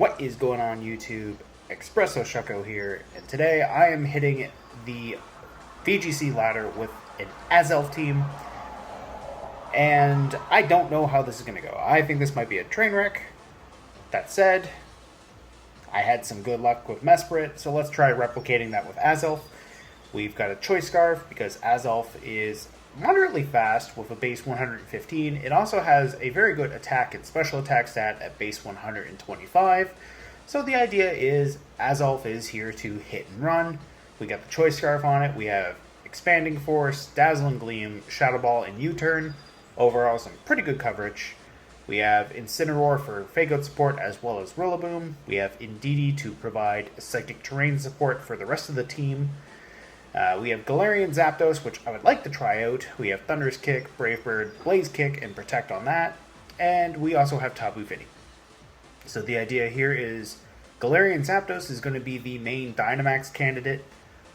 What is going on YouTube? Espresso Shucko here, and today I am hitting the VGC ladder with an Azelf team, and I don't know how this is going to go. I think this might be a train wreck. That said, I had some good luck with Mesprit, so let's try replicating that with Azelf. We've got a Choice Scarf because Azelf is moderately fast with a base 115. It also has a very good attack and special attack stat at base 125. So the idea is Azelf is here to hit and run. We got the Choice Scarf on it. We have Expanding Force, Dazzling Gleam, Shadow Ball, and U-Turn. Overall, some pretty good coverage. We have Incineroar for Fake Out support as well as Rillaboom. We have Indeedee to provide Psychic Terrain support for the rest of the team. We have Galarian Zapdos, which I would like to try out. We have Thunderous Kick, Brave Bird, Blaze Kick, and Protect on that. And we also have Tapu Fini. So the idea here is Galarian Zapdos is going to be the main Dynamax candidate.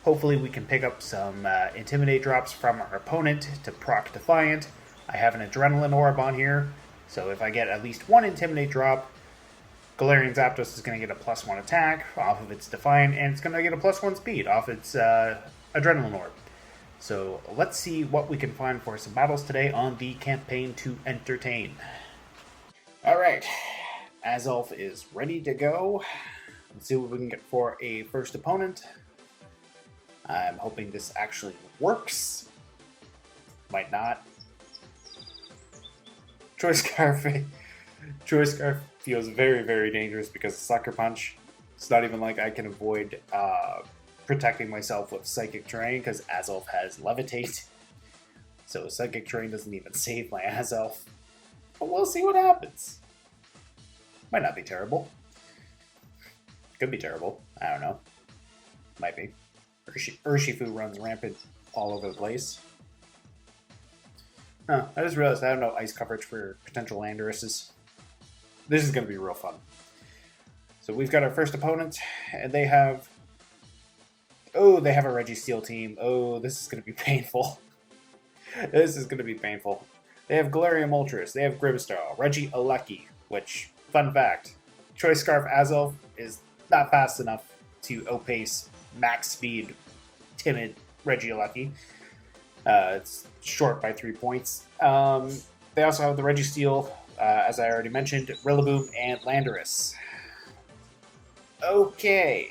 Hopefully we can pick up some Intimidate drops from our opponent to proc Defiant. I have an Adrenaline Orb on here, so if I get at least one Intimidate drop, Galarian Zapdos is going to get a +1 attack off of its Defiant, and it's going to get a +1 speed off its Adrenaline Orb. So let's see what we can find for some battles today on the campaign to entertain. Alright, Azelf is ready to go. Let's see what we can get for a first opponent. I'm hoping this actually works. Might not. Choice Scarf feels very, very dangerous because of Sucker Punch. It's not even like I can avoid protecting myself with Psychic Terrain because Azelf has Levitate. So Psychic Terrain doesn't even save my Azelf. But we'll see what happens. Might not be terrible. Could be terrible. I don't know. Might be. Urshifu runs rampant all over the place. Huh, I just realized I have no ice coverage for potential Landorus's. This is going to be real fun. So we've got our first opponent, and they have... Oh, they have a Registeel team. Oh, this is going to be painful. This is going to be painful. They have Galarian Moltres. They have Grimmsnarl. Regieleki, which, fun fact, Choice Scarf Azelf is not fast enough to outpace max speed timid Regieleki. It's short by 3 points. They also have the Registeel, as I already mentioned, Rillaboom, and Landorus. Okay.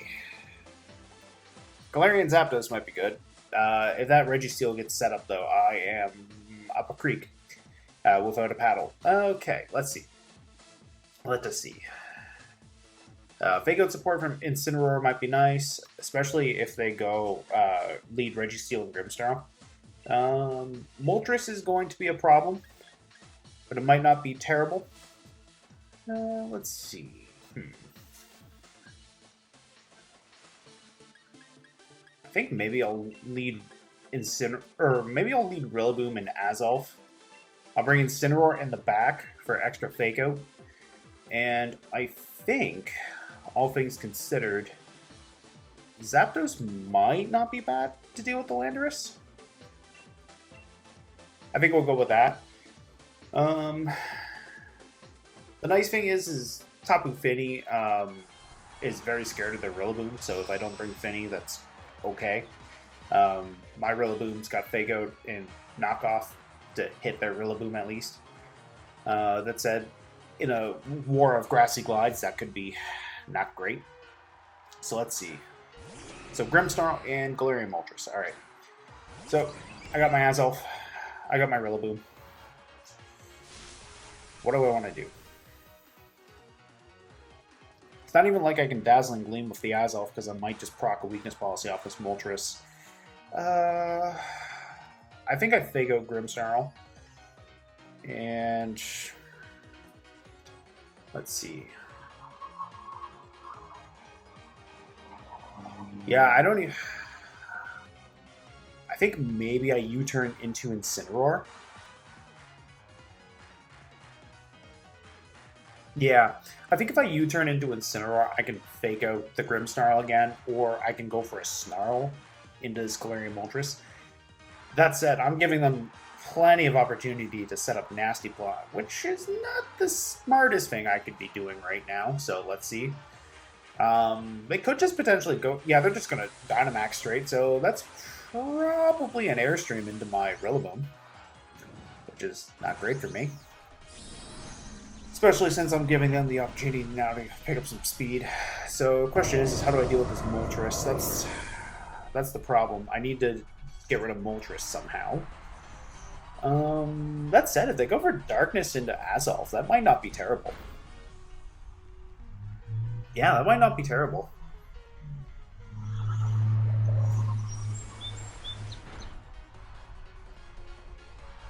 Galarian Zapdos might be good. If that Registeel gets set up, though, I am up a creek without a paddle. Okay, let's see. Let us see. Fake Out support from Incineroar might be nice, especially if they go lead Registeel and Grimmsnarl. Moltres is going to be a problem, but it might not be terrible. Let's see. I think maybe I'll lead maybe I'll lead Rillaboom and Azelf. I'll bring Incineroar in the back for extra Fake Out, and I think, all things considered, Zapdos might not be bad to deal with the Landorus. I think we'll go with that. The nice thing is Tapu Fini is very scared of their Rillaboom, so if I don't bring Fini, that's okay. My Rillaboom's got Fake Out and Knockoff to hit their Rillaboom at least. That said, in a war of Grassy Glides, that could be not great. So let's see. So Grimmsnarl and Galarian Moltres. Alright. So I got my Azelf. I got my Rillaboom. What do I want to do? It's not even like I can Dazzling Gleam with the Azelf because I might just proc a weakness policy off this Moltres. I think I Fake Out Grimmsnarl. And let's see. Yeah, I don't even... I think maybe I U-turn into Incineroar. Yeah, I think if I U-turn into Incineroar, I can Fake Out the Grimmsnarl again, or I can go for a Snarl into this Galarian Moltres. That said, I'm giving them plenty of opportunity to set up Nasty Plot, which is not the smartest thing I could be doing right now. So let's see. They could just potentially go... Yeah, they're just going to Dynamax straight, so that's probably an Airstream into my Rillaboom, which is not great for me. Especially since I'm giving them the opportunity now to pick up some speed. So the question is how do I deal with this Moltres? That's the problem. I need to get rid of Moltres somehow. That said, if they go for Darkness into Azelf, that might not be terrible. Yeah, that might not be terrible.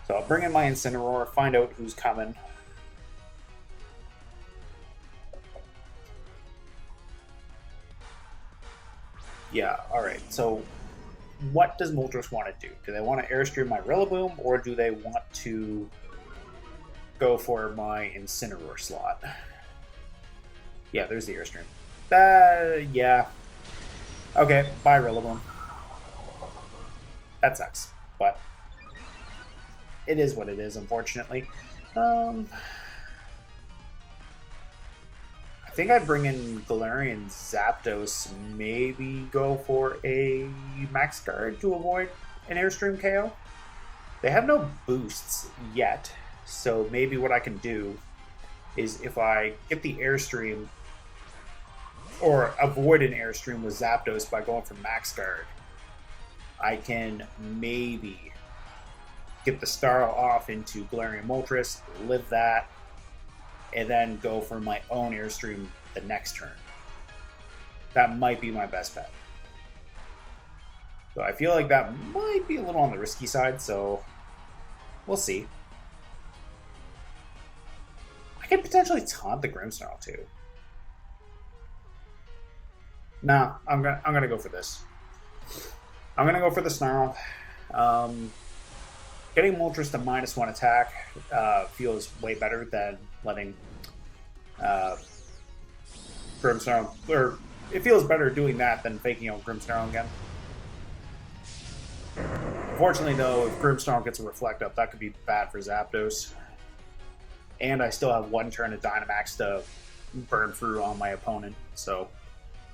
So I'll bring in my Incineroar, find out who's coming. Yeah, alright, so what does Moltres want to do? Do they want to Airstream my Rillaboom, or do they want to go for my Incineroar slot? Yeah, there's the Airstream. Yeah. Okay, bye Rillaboom. That sucks, but it is what it is, unfortunately. I think I'd bring in Galarian Zapdos, maybe go for a Max Guard to avoid an Airstream KO. They have no boosts yet, so maybe what I can do is if I get the Airstream, or avoid an Airstream with Zapdos by going for Max Guard, I can maybe get the Starl off into Galarian Moltres, live that, and then go for my own Airstream the next turn. That might be my best bet. So I feel like that might be a little on the risky side, so we'll see. I could potentially taunt the Grimmsnarl too. Nah, I'm gonna go for this. I'm gonna go for the Snarl. Getting Moltres to -1 attack feels way better than letting Grimmsnarl, or it feels better doing that than faking out Grimmsnarl again. Unfortunately, though, if Grimmsnarl gets a Reflect Up, that could be bad for Zapdos. And I still have one turn of Dynamax to burn through on my opponent, so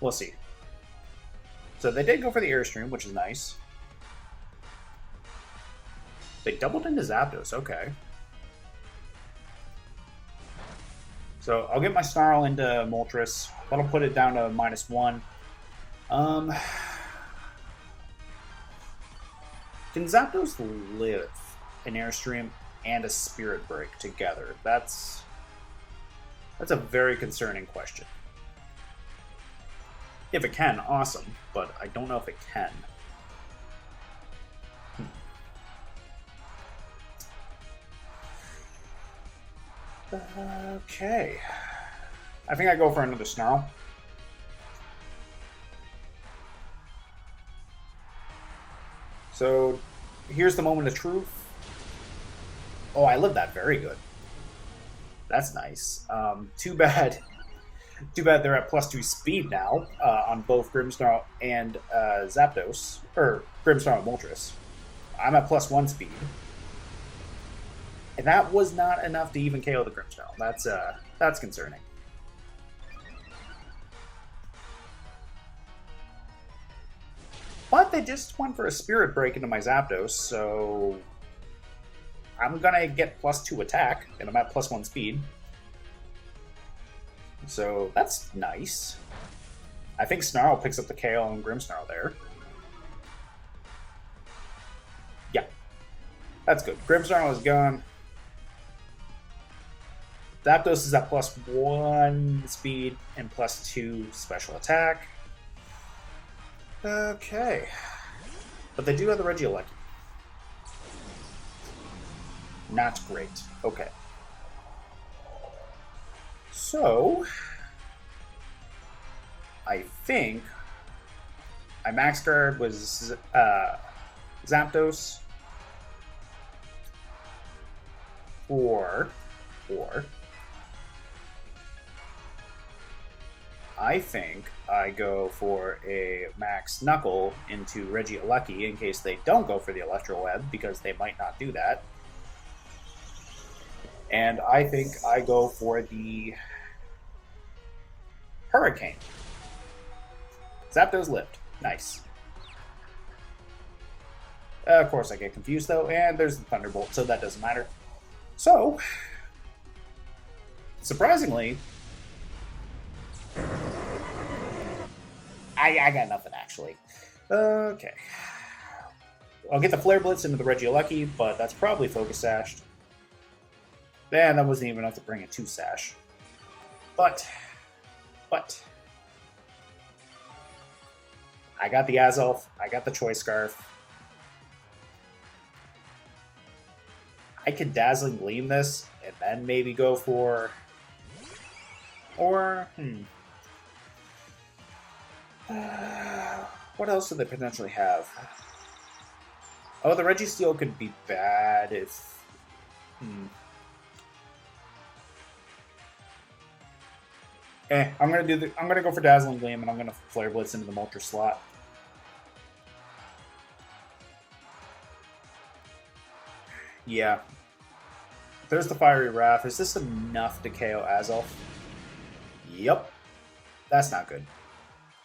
we'll see. So they did go for the Airstream, which is nice. They doubled into Zapdos, okay. So I'll get my Snarl into Moltres. That'll put it down to -1. Can Zapdos live an Airstream and a Spirit Break together? That's a very concerning question. If it can, awesome, but I don't know if it can. Okay. I think I go for another Snarl. So, here's the moment of truth. Oh, I lived that. Very good. That's nice. Too bad they're at +2 speed now on both Grimmsnarl and Zapdos. Or Grimmsnarl and Moltres. I'm at +1 speed. And that was not enough to even KO the Grimmsnarl. That's concerning. But they just went for a Spirit Break into my Zapdos, so I'm gonna get +2 attack, and I'm at +1 speed. So that's nice. I think Snarl picks up the KO on Grimmsnarl there. Yeah, that's good. Grimmsnarl is gone. Zapdos is at +1 speed and +2 special attack. Okay. But they do have the Regieleki. Not great. Okay. So, I think I Max Guard was Zapdos, or I think I go for a Max Knuckle into Regieleki in case they don't go for the Electro Web, because they might not do that. And I think I go for the Hurricane. Zapdos lived. Nice. Of course, I get confused, though, and there's the Thunderbolt, so that doesn't matter. So, surprisingly, I got nothing, actually. Okay. I'll get the Flare Blitz into the Regieleki, but that's probably Focus Sashed. And that wasn't even enough to bring a 2-Sash. But, I got the Azelf, I got the Choice Scarf. I could Dazzling Gleam this, and then maybe go for... Or, what else do they potentially have? Oh, the Registeel could be bad if... I'm gonna go for Dazzling Gleam, and I'm gonna Flare Blitz into the Moltres slot. Yeah. There's the Fiery Wrath. Is this enough to KO Azelf? Yep. That's not good.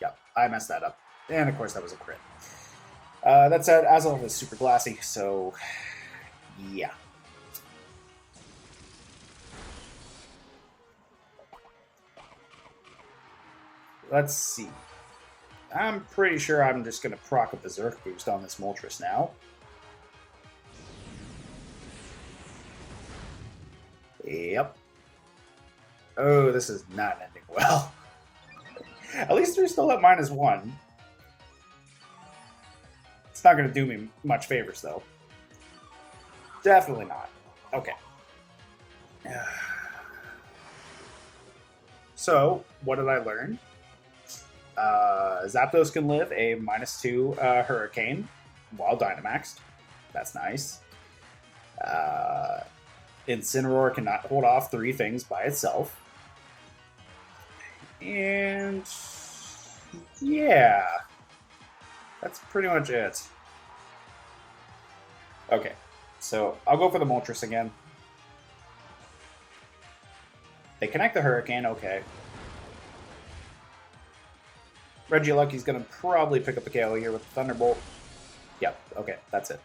Yep, I messed that up. And of course that was a crit. That said, Azelf is super glassy, so yeah. Let's see. I'm pretty sure I'm just going to proc a Berserk boost on this Moltres now. Yep. Oh, this is not ending well. At least they're still at -1. It's not going to do me much favors, though. Definitely not. Okay. So, what did I learn? Zapdos can live a -2 Hurricane while Dynamaxed. That's nice. Incineroar cannot hold off 3 things by itself. And yeah, that's pretty much it. Okay, so I'll go for the Moltres again. They connect the Hurricane, okay. Regieleki's going to probably pick up the KO here with the Thunderbolt. Yep, okay, that's it.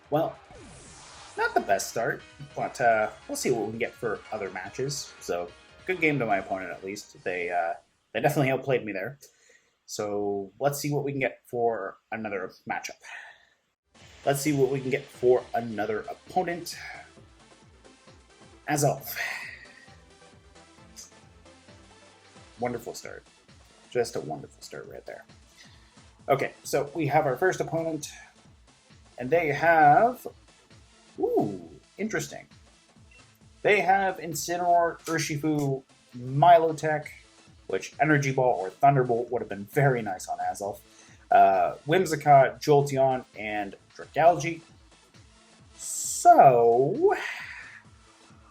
Well, not the best start, but we'll see what we can get for other matches. So, good game to my opponent, at least. They definitely outplayed me there. So, let's see what we can get for another matchup. Let's see what we can get for another opponent. Azelf. Wonderful start. Just a wonderful start right there. Okay, so we have our first opponent, and they have... Ooh, interesting. They have Incineroar, Urshifu, Milotech, which Energy Ball or Thunderbolt would have been very nice on Azelf. Whimsicott, Jolteon, and Dragalge. So,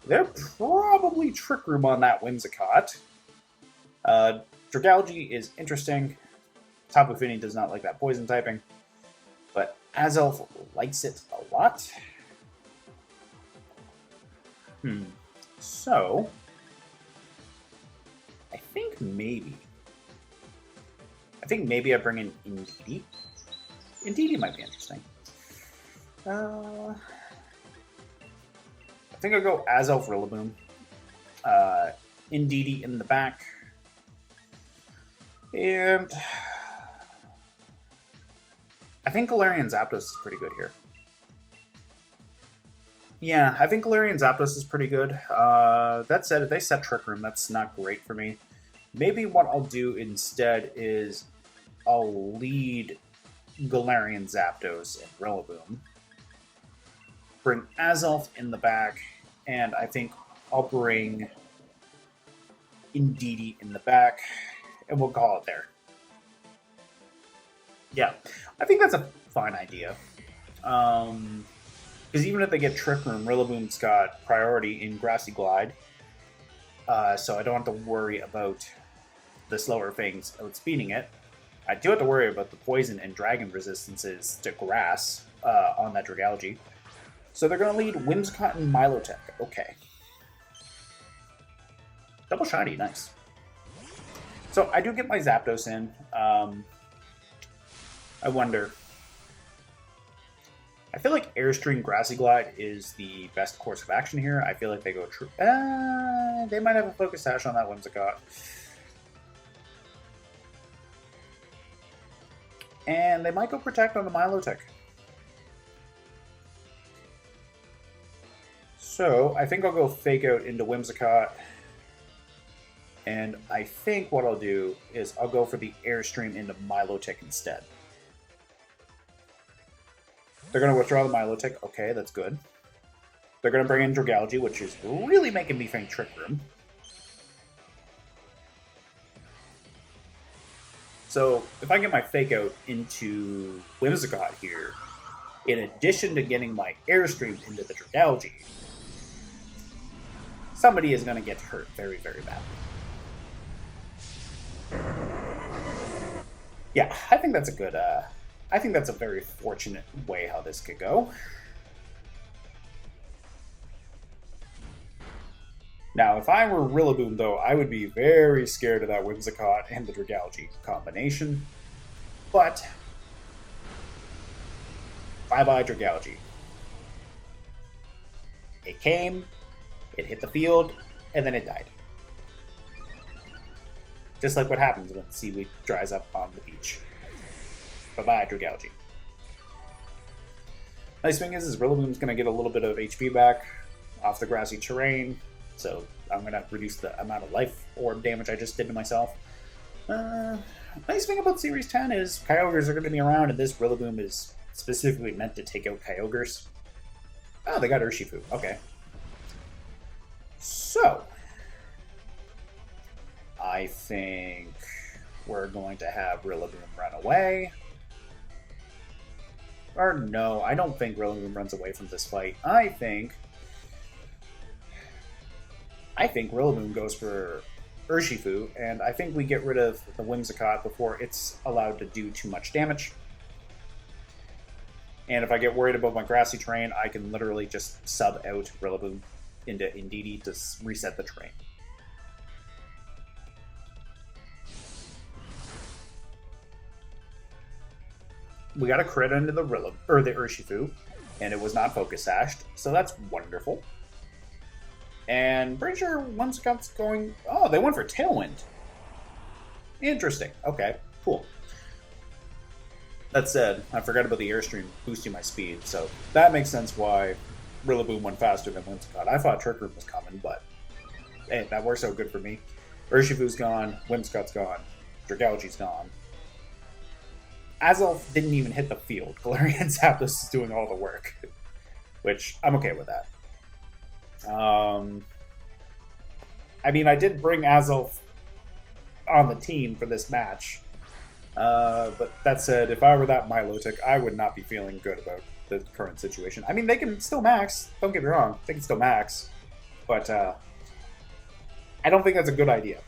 they're probably Trick Room on that Whimsicott. Dragalge is interesting. Tapu Fini does not like that poison typing, but Azelf likes it a lot. So, I think maybe I bring in Indeedee. Indeedee might be interesting. I think I'll go Azelf Rillaboom. Indeedee in the back. And I think Galarian Zapdos is pretty good here. Yeah, I think Galarian Zapdos is pretty good. That said, if they set Trick Room, that's not great for me. Maybe what I'll do instead is I'll lead Galarian Zapdos and Rillaboom. Bring Azelf in the back, and I think I'll bring Indeedee in the back, and we'll call it there. Yeah, I think that's a fine idea. Because even if they get Trick Room, Rillaboom's got priority in Grassy Glide. So I don't have to worry about the slower things outspeeding it. I do have to worry about the poison and dragon resistances to grass on that Dragalge. So they're going to lead Whimsicott and Milotech. Okay. Double shiny, nice. So I do get my Zapdos in. I wonder. I feel like Airstream Grassy Glide is the best course of action here. I feel like they go true. They might have a Focus Sash on that Whimsicott. And they might go Protect on the Milotech. So I think I'll go Fake Out into Whimsicott. And I think what I'll do is I'll go for the Airstream into Milotech instead. They're going to withdraw the Milotech. Okay, that's good. They're going to bring in Dragalge, which is really making me think Trick Room. So if I get my Fake Out into Whimsicott here, in addition to getting my Airstream into the Dragalge, somebody is going to get hurt very, very badly. Yeah, I think that's a good, I think that's a very fortunate way how this could go. Now, if I were Rillaboom, though, I would be very scared of that Whimsicott and the Dragalge combination. But, bye-bye Dragalge. It came, it hit the field, and then it died. Just like what happens when seaweed dries up on the beach. Bye-bye, Dragalge. Nice thing is Rillaboom's going to get a little bit of HP back off the grassy terrain, so I'm going to reduce the amount of life orb damage I just did to myself. Nice thing about Series 10 is Kyogres are going to be around, and this Rillaboom is specifically meant to take out Kyogres. Oh, they got Urshifu. Okay. So, I think we're going to have Rillaboom run away. Or no, I don't think Rillaboom runs away from this fight. I think Rillaboom goes for Urshifu, and I think we get rid of the Whimsicott before it's allowed to do too much damage. And if I get worried about my grassy terrain, I can literally just sub out Rillaboom into Indeedee to reset the terrain. We got a crit into the Urshifu, and it was not Focus Sashed, so that's wonderful. And pretty sure Whimsicott's going... Oh, they went for Tailwind. Interesting. Okay, cool. That said, I forgot about the Airstream boosting my speed, so that makes sense why Rillaboom went faster than Whimsicott. I thought Trick Room was coming, but hey, that works out good for me. Urshifu's gone, Whimsicott's gone, Dragalge's gone. Azelf didn't even hit the field. Galarian Zapdos is doing all the work, which I'm okay with that. I mean, I did bring Azelf on the team for this match, but that said, if I were that Milotech, I would not be feeling good about the current situation. I mean, they can still max, don't get me wrong, they can still max, but I don't think that's a good idea.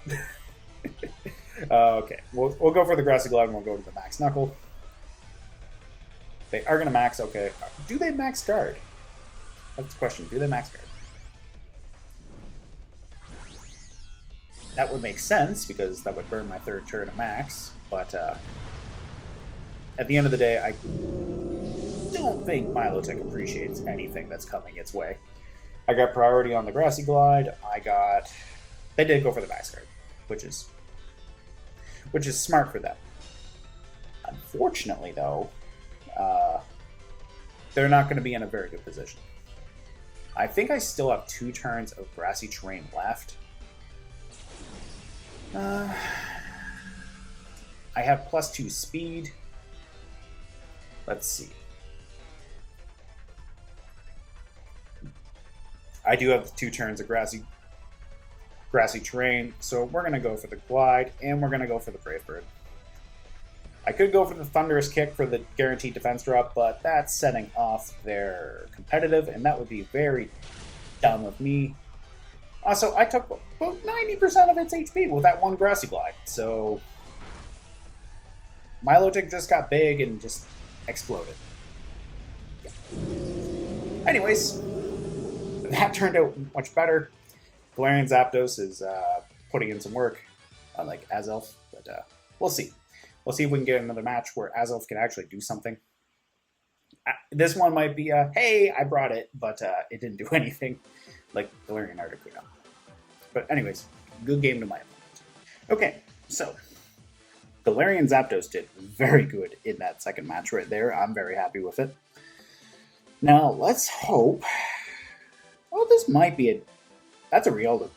Okay, we'll go for the Grassy Glide and we'll go to the Max Knuckle. They are going to max, okay. Do they max guard? That's the question. Do they max guard? That would make sense, because that would burn my third turn of max, but at the end of the day, I don't think Milotech appreciates anything that's coming its way. I got priority on the Grassy Glide. They did go for the max guard, which is smart for them. Unfortunately, though, they're not going to be in a very good position. I think I still have 2 turns of grassy terrain left. I have +2 speed. Let's see. I do have 2 turns of grassy terrain, so we're going to go for the Glide, and we're going to go for the Brave Bird. I could go for the Thunderous Kick for the guaranteed defense drop, but that's setting off their competitive, and that would be very dumb of me. Also, I took about 90% of its HP with that one Grassy Glide, so Milotech just got big and just exploded. Yeah. Anyways, that turned out much better. Galarian Zapdos is putting in some work, unlike Azelf, but we'll see. We'll see if we can get another match where Azelf can actually do something. This one might be hey, I brought it, but it didn't do anything, like Galarian Articuno. But anyways, good game to my opponent. Okay, so Galarian Zapdos did very good in that second match right there. I'm very happy with it. Now, let's hope... Well, this might be a... That's a Riolu.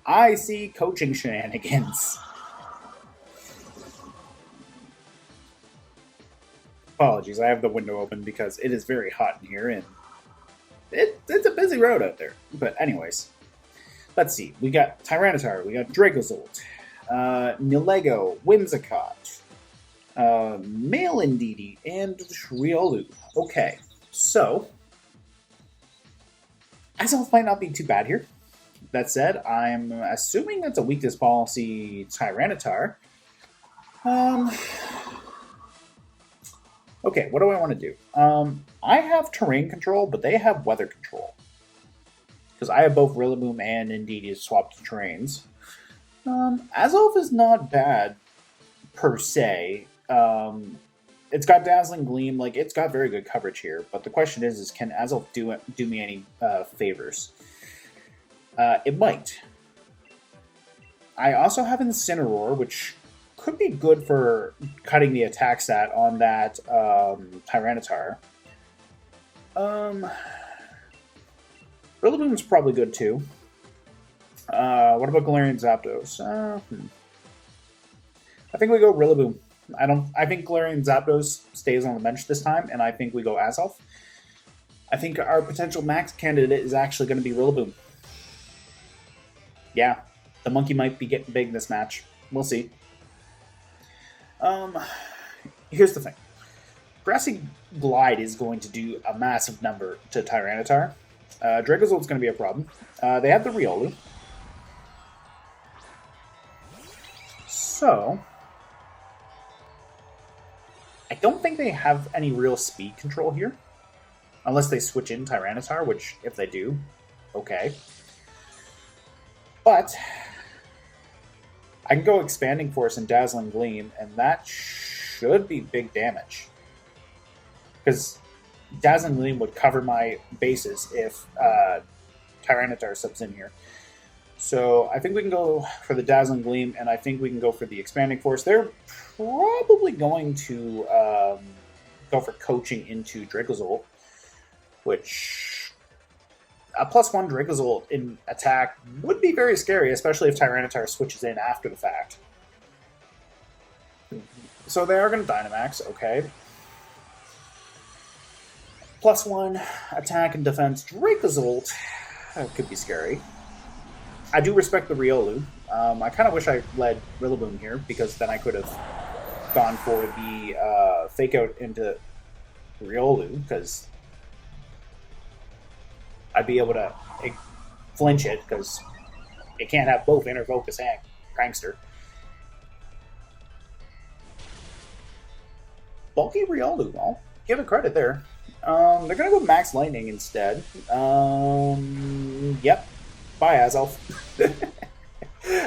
I see coaching shenanigans. Apologies, I have the window open because it is very hot in here, and it's a busy road out there. But anyways, let's see. We got Tyranitar, we got Dracozolt, Nilego, Whimsicott, Male Indeedee, and Riolu. Okay, so Azelf might not be too bad here. That said, I'm assuming that's a weakness policy Tyranitar. Okay, what do I want to do? I have terrain control, but they have weather control. Because I have both Rillaboom and Indeedee swapped to terrains. Azelf is not bad, per se. It's got Dazzling Gleam, like, it's got very good coverage here. But the question is can Azelf do me any favors? It might. I also have Incineroar, which could be good for cutting the attack stat on that Tyranitar. Rillaboom's probably good too. What about Galarian Zapdos? I think we go Rillaboom. I think Galarian Zapdos stays on the bench this time, and I think we go Azelf. I think our potential max candidate is actually going to be Rillaboom. Yeah, the monkey might be getting big this match. We'll see. Here's the thing. Grassy Glide is going to do a massive number to Tyranitar. Dragozolt's going to be a problem. They have the Riolu. So, I don't think they have any real speed control here. Unless they switch in Tyranitar, which, if they do, okay. But I can go Expanding Force and Dazzling Gleam, and that should be big damage. Because Dazzling Gleam would cover my bases if Tyranitar subs in here. So I think we can go for the Dazzling Gleam, and I think we can go for the Expanding Force. They're probably going to go for coaching into Dracozolt, which a +1 Dracozolt in attack would be very scary, especially if Tyranitar switches in after the fact. So they are going to Dynamax, okay. +1 attack and defense Dracozolt could be scary. I do respect the Riolu. I kind of wish I led Rillaboom here, because then I could have gone for the Fake Out into Riolu, because I'd be able to flinch it, because it can't have both Inner Focus and Prankster. Bulky Riolu, I'll give it credit there. They're going to go Max Lightning instead. Yep. Bye, Azelf.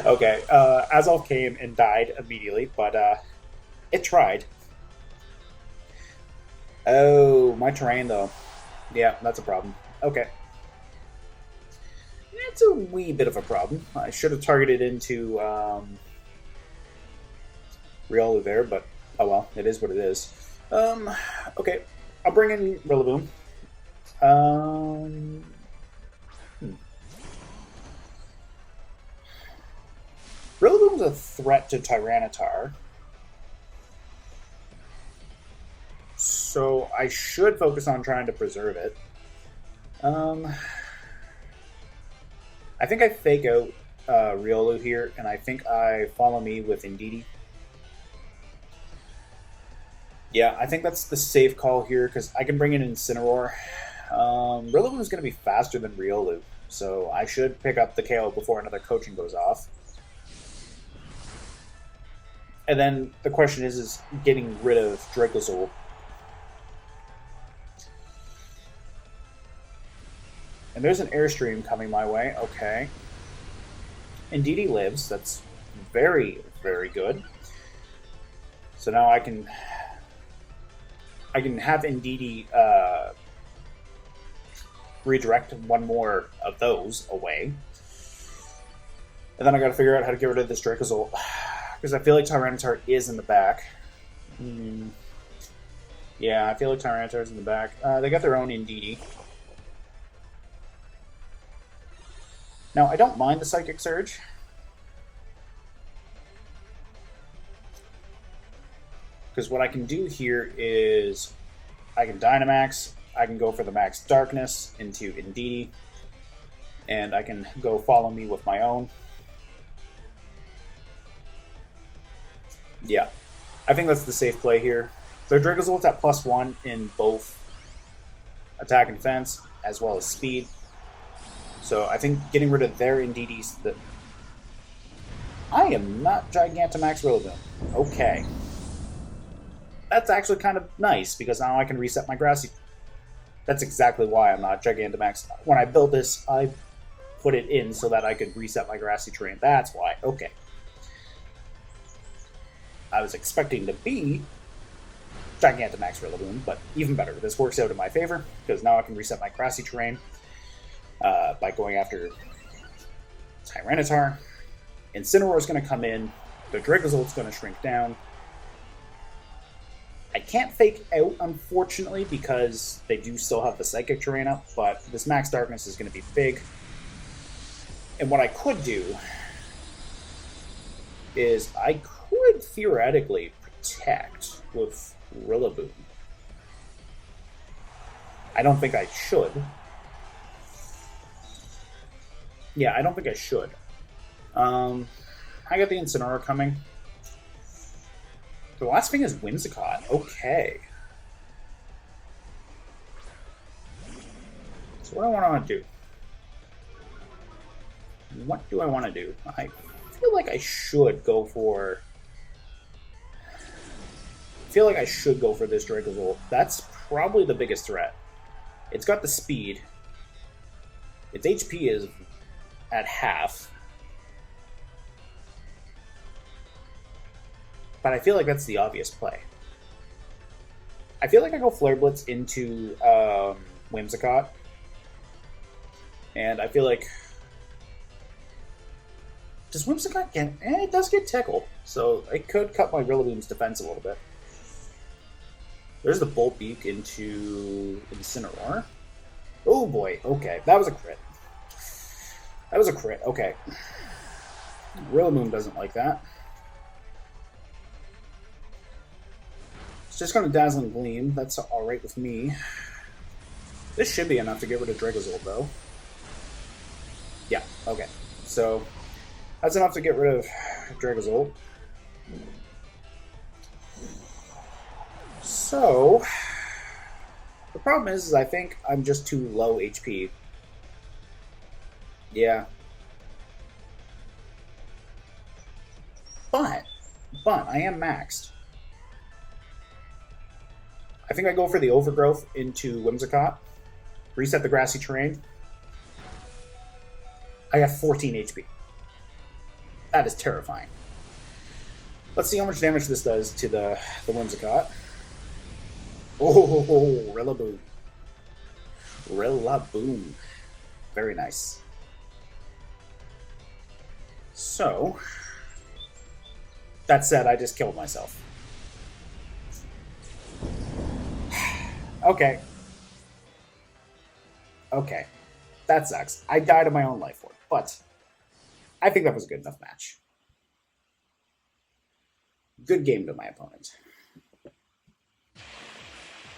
Okay, Azelf came and died immediately, but it tried. Oh, my terrain, though. Yeah, that's a problem. Okay. It's a wee bit of a problem. I should have targeted into Riolu there, but oh well, it is what it is. Okay, I'll bring in Rillaboom. Rillaboom's a threat to Tyranitar, so I should focus on trying to preserve it. I think I Fake Out Riolu here, and I think I Follow Me with Indeedee. Yeah, I think that's the safe call here, because I can bring in Incineroar. Rillaboom is going to be faster than Riolu, so I should pick up the KO before another coaching goes off. And then the question is getting rid of Dracozolt. And there's an Airstream coming my way. Okay. Indeedee lives. That's very, very good. So now I can have Indeedee redirect one more of those away. And then I gotta figure out how to get rid of this Dracozolt. Because I feel like Tyranitar is in the back. Yeah, I feel like Tyranitar is in the back. They got their own Indeedee. Now, I don't mind the Psychic Surge. Because what I can do here is I can Dynamax, I can go for the Max Darkness into Indeedee, and I can go Follow Me with my own. Yeah, I think that's the safe play here. Their Dracozolt's at +1 in both attack and defense, as well as speed. So I think getting rid of their Indeedees... I am not Gigantamax Rillaboom. Okay. That's actually kind of nice, because now I can reset my Grassy... That's exactly why I'm not Gigantamax. When I built this, I put it in so that I could reset my Grassy Terrain. That's why. Okay. I was expecting to be Gigantamax Rillaboom, but even better. This works out in my favor, because now I can reset my Grassy Terrain by going after Tyranitar. Incineroar is going to come in. The Dracozolt's going to shrink down. I can't fake out, unfortunately, because they do still have the Psychic Terrain up, but this Max Darkness is going to be big. And what I could do is I could theoretically protect with Rillaboom. I don't think I should. Yeah, I don't think I should. I got the Incineroar coming. The last thing is Whimsicott. Okay. So what do I want to do? What do I want to do? I feel like I should go for... I feel like I should go for this Dracozolt. That's probably the biggest threat. It's got the speed. Its HP is at half. But I feel like that's the obvious play. I feel like I go Flare Blitz into Whimsicott. And I feel like... Does Whimsicott get... it does get Tickle. So it could cut my Rillaboom's defense a little bit. There's the Bolt Beak into Incineroar. Oh boy, okay. That was a crit. That was a crit, okay. Rillaboom doesn't like that. It's just going to Dazzling Gleam. That's alright with me. This should be enough to get rid of Dracozolt, though. Yeah, okay. So, that's enough to get rid of Dracozolt. So, the problem is I think I'm just too low HP. Yeah. But I am maxed. I think I go for the Overgrowth into Whimsicott. Reset the Grassy Terrain. I have 14 HP. That is terrifying. Let's see how much damage this does to the Whimsicott. Oh, Rillaboom. Rillaboom. Very nice. So, that said, I just killed myself. Okay. Okay. That sucks. I died of my own life force, but I think that was a good enough match. Good game to my opponent.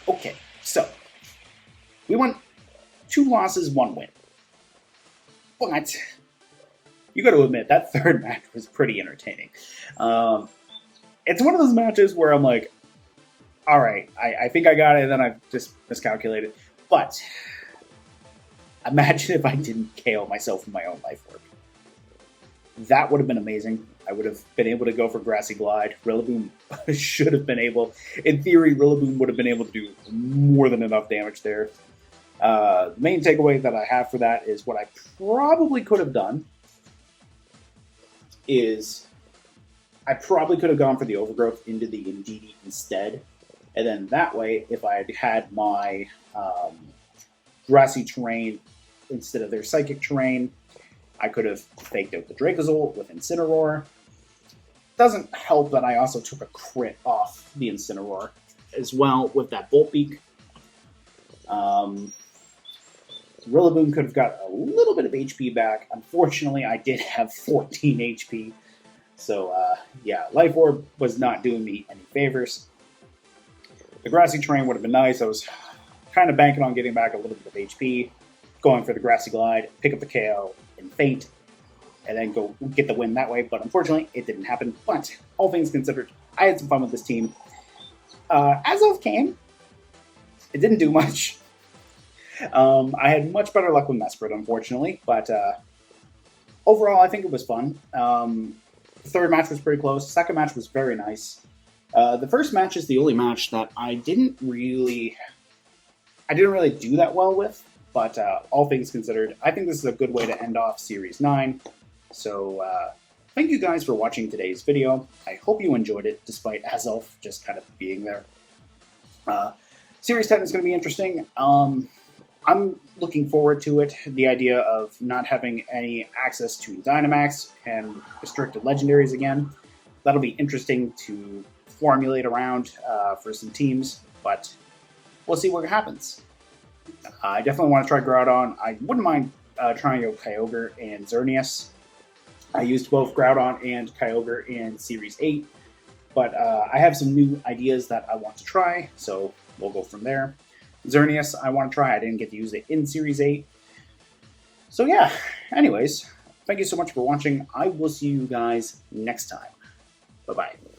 Okay, so we went 2 losses, 1 win. But you got to admit, that third match was pretty entertaining. It's one of those matches where I'm like, all right, I think I got it, and then I just miscalculated. But imagine if I didn't KO myself in my own life work. That would have been amazing. I would have been able to go for Grassy Glide. Rillaboom should have been able... In theory, Rillaboom would have been able to do more than enough damage there. The main takeaway that I have for that is what I probably could have done is I probably could have gone for the Overgrowth into the Indeedee instead. And then that way, if I had my Grassy terrain instead of their Psychic terrain, I could have faked out the Dracozolt with Incineroar. Doesn't help that I also took a crit off the Incineroar as well with that Voltbeak. Rillaboom could have got a little bit of HP back. Unfortunately, I did have 14 HP. So, yeah, Life Orb was not doing me any favors. The Grassy terrain would have been nice. I was kind of banking on getting back a little bit of HP, going for the Grassy Glide, pick up the KO, and Faint, and then go get the win that way. But unfortunately, it didn't happen. But all things considered, I had some fun with this team. Azelf came. It didn't do much. I had much better luck with Mesprit, unfortunately. But overall, I think it was fun. The third match was pretty close. The second match was very nice. The first match is the only match that I didn't really do that well with. But all things considered, I think this is a good way to end off Series 9. So thank you guys for watching today's video. I hope you enjoyed it, despite Azelf just kind of being there. Series 10 is going to be interesting. I'm looking forward to it. The idea of not having any access to Dynamax and restricted legendaries again. That'll be interesting to formulate around for some teams, but we'll see what happens. I definitely want to try Groudon. I wouldn't mind trying out Kyogre and Xerneas. I used both Groudon and Kyogre in Series 8, but I have some new ideas that I want to try, so we'll go from there. Xerneas, I want to try. I didn't get to use it in Series 8. So yeah, anyways, thank you so much for watching. I will see you guys next time. Bye-bye.